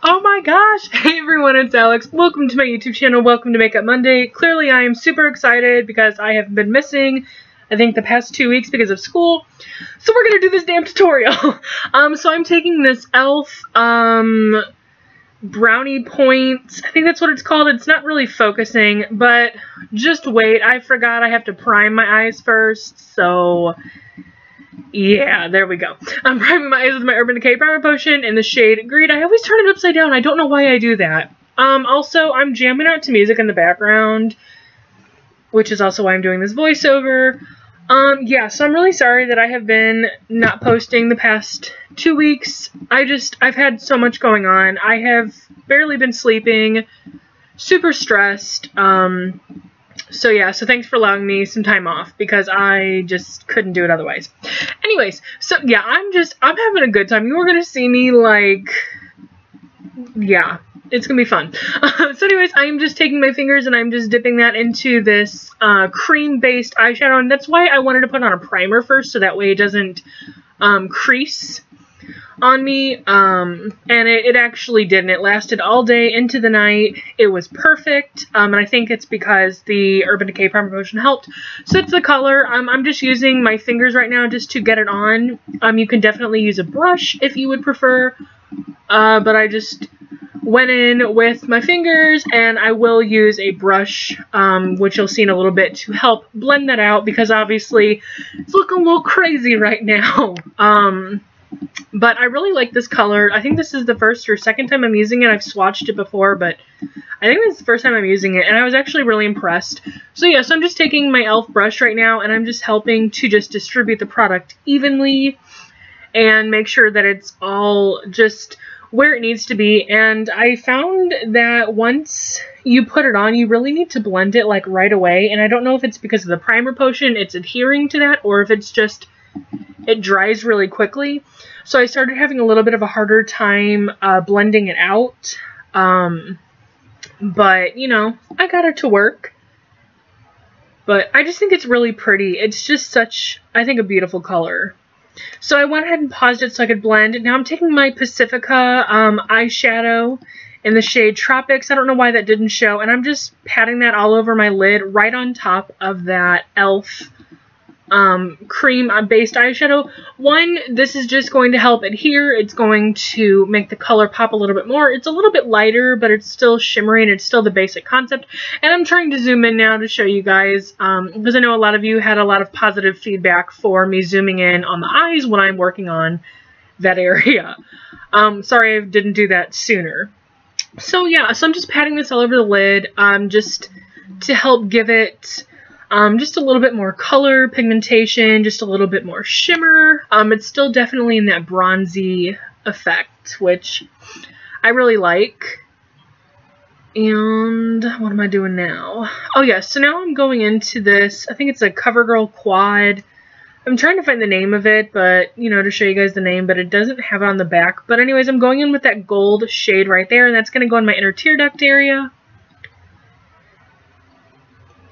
Oh my gosh! Hey everyone, it's Alex. Welcome to my YouTube channel. Welcome to Makeup Monday. Clearly I am super excited because I have been missing, I think, the past 2 weeks because of school. So we're gonna do this damn tutorial. So I'm taking this e.l.f. Brownie Points. I think that's what it's called. It's not really focusing, but just wait. I forgot I have to prime my eyes first, so yeah, there we go. I'm priming my eyes with my Urban Decay Primer Potion in the shade Greed. I always turn it upside down. I don't know why I do that. Also, I'm jamming out to music in the background, which is also why I'm doing this voiceover. Yeah, so I'm really sorry that I have been not posting the past 2 weeks. I've had so much going on. I have barely been sleeping, super stressed. So yeah, so thanks for allowing me some time off because I just couldn't do it otherwise. Anyways, so yeah, I'm having a good time. You were gonna see me, like, yeah, it's gonna be fun. So anyways, I'm just taking my fingers and I'm just dipping that into this cream-based eyeshadow, and that's why I wanted to put on a primer first, so that way it doesn't crease on me, and it actually didn't. It lasted all day into the night. It was perfect, and I think it's because the Urban Decay Primer Potion helped. So it's the color. I'm just using my fingers right now just to get it on. You can definitely use a brush if you would prefer, but I just went in with my fingers, and I will use a brush, which you'll see in a little bit, to help blend that out, because obviously it's looking a little crazy right now. But I really like this color. I think this is the first or second time I'm using it. I've swatched it before, but I think this is the first time I'm using it, and I was actually really impressed. So yeah, so I'm just taking my e.l.f. brush right now, and I'm just helping to just distribute the product evenly and make sure that it's all just where it needs to be. And I found that once you put it on, you really need to blend it like right away, and I don't know if it's because of the primer potion it's adhering to that, or if it's just it dries really quickly. So I started having a little bit of a harder time blending it out. But, you know, I got it to work. But I just think it's really pretty. It's just such, I think, a beautiful color. So I went ahead and paused it so I could blend. Now I'm taking my Pacifica eyeshadow in the shade Tropics. I don't know why that didn't show. And I'm just patting that all over my lid right on top of that e.l.f. cream-based eyeshadow. One, this is just going to help adhere. It's going to make the color pop a little bit more. It's a little bit lighter, but it's still shimmery, and it's still the basic concept. And I'm trying to zoom in now to show you guys, because I know a lot of you had a lot of positive feedback for me zooming in on the eyes when I'm working on that area. Sorry I didn't do that sooner. So yeah, so I'm just patting this all over the lid, just to help give it just a little bit more color, pigmentation, just a little bit more shimmer. It's still definitely in that bronzy effect, which I really like. And what am I doing now? Oh yeah, so now I'm going into this, I think it's a CoverGirl Quad. I'm trying to find the name of it, but, you know, to show you guys the name, but it doesn't have it on the back. But anyways, I'm going in with that gold shade right there, and that's going to go in my inner tear duct area.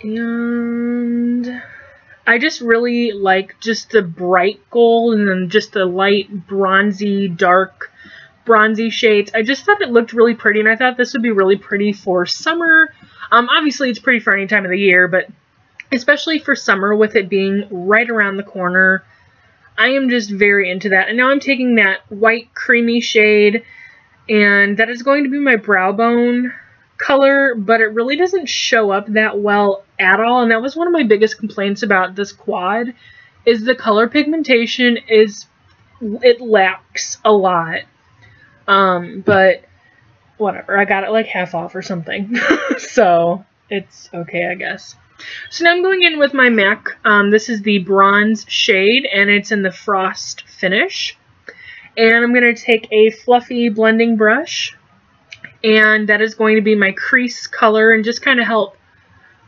And I just really like just the bright gold and then just the light bronzy, dark bronzy shades. I just thought it looked really pretty, and I thought this would be really pretty for summer. Obviously it's pretty for any time of the year, but especially for summer with it being right around the corner, I am just very into that. And now I'm taking that white creamy shade, and that is going to be my brow bone color, but it really doesn't show up that well at all, and that was one of my biggest complaints about this quad, is the color pigmentation it lacks a lot. But whatever, I got it like half off or something. So it's okay, I guess. So now I'm going in with my MAC. This is the bronze shade, and it's in the Frost finish. And I'm going to take a fluffy blending brush, and that is going to be my crease color, and just kind of help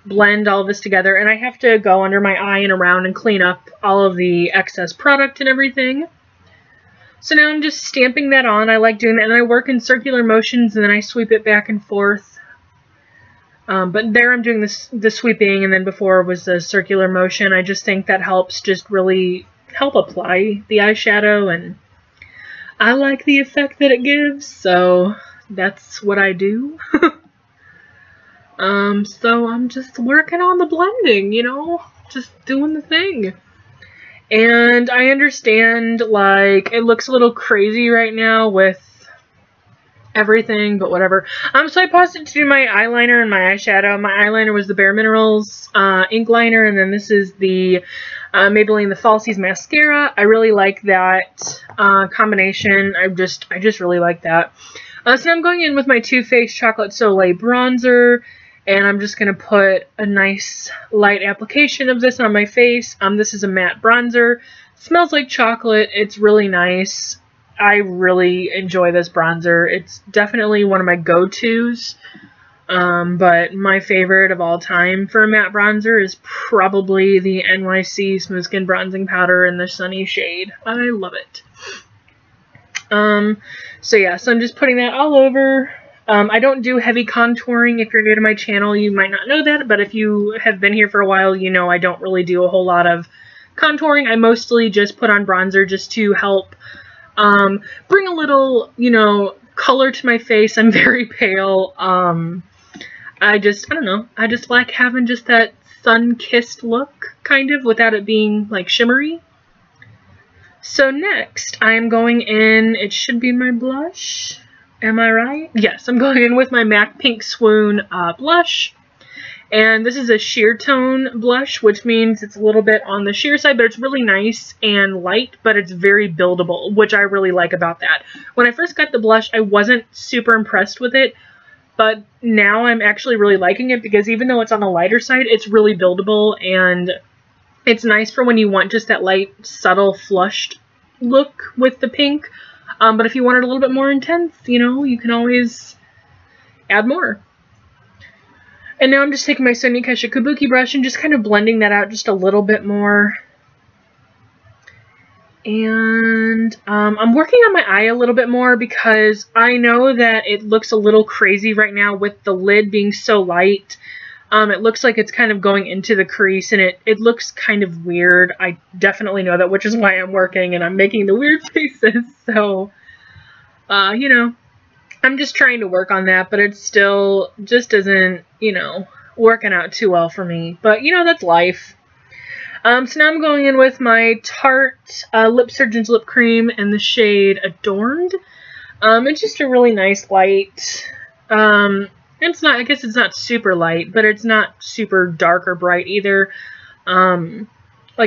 blend all this together. And I have to go under my eye and around and clean up all of the excess product and everything. So now I'm just stamping that on. I like doing that, and I work in circular motions, and then I sweep it back and forth. But there I'm doing the sweeping, and then before was the circular motion. I just think that helps just really help apply the eyeshadow, and I like the effect that it gives, so That's what I do. So I'm just working on the blending, you know, just doing the thing. And I understand, like, it looks a little crazy right now with everything, but whatever. So I paused it to do my eyeliner and my eyeshadow. My eyeliner was the Bare Minerals ink liner, and then this is the Maybelline The Falsies mascara. I really like that combination. I just really like that. So I'm going in with my Too Faced Chocolate Soleil bronzer, and I'm just going to put a nice light application of this on my face. This is a matte bronzer. Smells like chocolate. It's really nice. I really enjoy this bronzer. It's definitely one of my go-tos. But my favorite of all time for a matte bronzer is probably the NYC Smooth Skin Bronzing Powder in the Sunny shade. I love it. So yeah, so I'm just putting that all over. I don't do heavy contouring. If you're new to my channel, you might not know that, but if you have been here for a while, you know I don't really do a whole lot of contouring. I mostly just put on bronzer just to help bring a little, you know, color to my face. I'm very pale. I don't know. I just like having just that sun-kissed look, kind of, without it being, like, shimmery. So next, I'm going in, it should be my blush. Am I right? Yes, I'm going in with my MAC Pink Swoon blush. And this is a sheer tone blush, which means it's a little bit on the sheer side, but it's really nice and light, but it's very buildable, which I really like about that. When I first got the blush, I wasn't super impressed with it, but now I'm actually really liking it because even though it's on the lighter side, it's really buildable, and it's nice for when you want just that light, subtle, flushed look with the pink. But if you want it a little bit more intense, you know, you can always add more. And now I'm just taking my Sonia Kashuk Kabuki brush and just kind of blending that out just a little bit more. And I'm working on my eye a little bit more because I know that it looks a little crazy right now with the lid being so light. It looks like it's kind of going into the crease, and it looks kind of weird. I definitely know that, which is why I'm working and I'm making the weird faces. So, you know, I'm just trying to work on that, but it still just isn't, you know, working out too well for me. But, you know, that's life. So now I'm going in with my Tarte Lip Surgeon's Lip Cream in the shade Adorned. It's just a really nice light. It's not, I guess it's not super light, but it's not super dark or bright either. I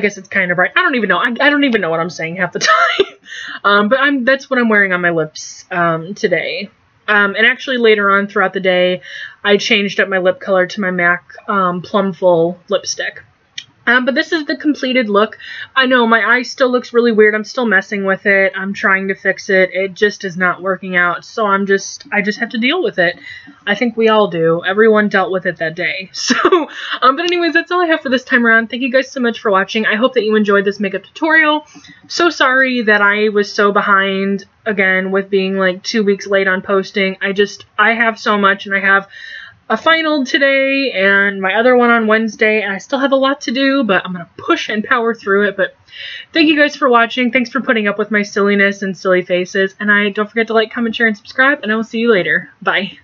guess it's kind of bright. I don't even know. I don't even know what I'm saying half the time. But that's what I'm wearing on my lips today. And actually later on throughout the day, I changed up my lip color to my MAC Plumful lipstick. But this is the completed look. I know my eye still looks really weird. I'm still messing with it. I'm trying to fix it. It just is not working out. So I just have to deal with it. I think we all do. Everyone dealt with it that day. So, but anyways, that's all I have for this time around. Thank you guys so much for watching. I hope that you enjoyed this makeup tutorial. So sorry that I was so behind again with being like 2 weeks late on posting. I have so much, and I have a final today and my other one on Wednesday, and I still have a lot to do, but I'm going to push and power through it. But thank you guys for watching. Thanks for putting up with my silliness and silly faces, and don't forget to like, comment, share, and subscribe, and I will see you later. Bye.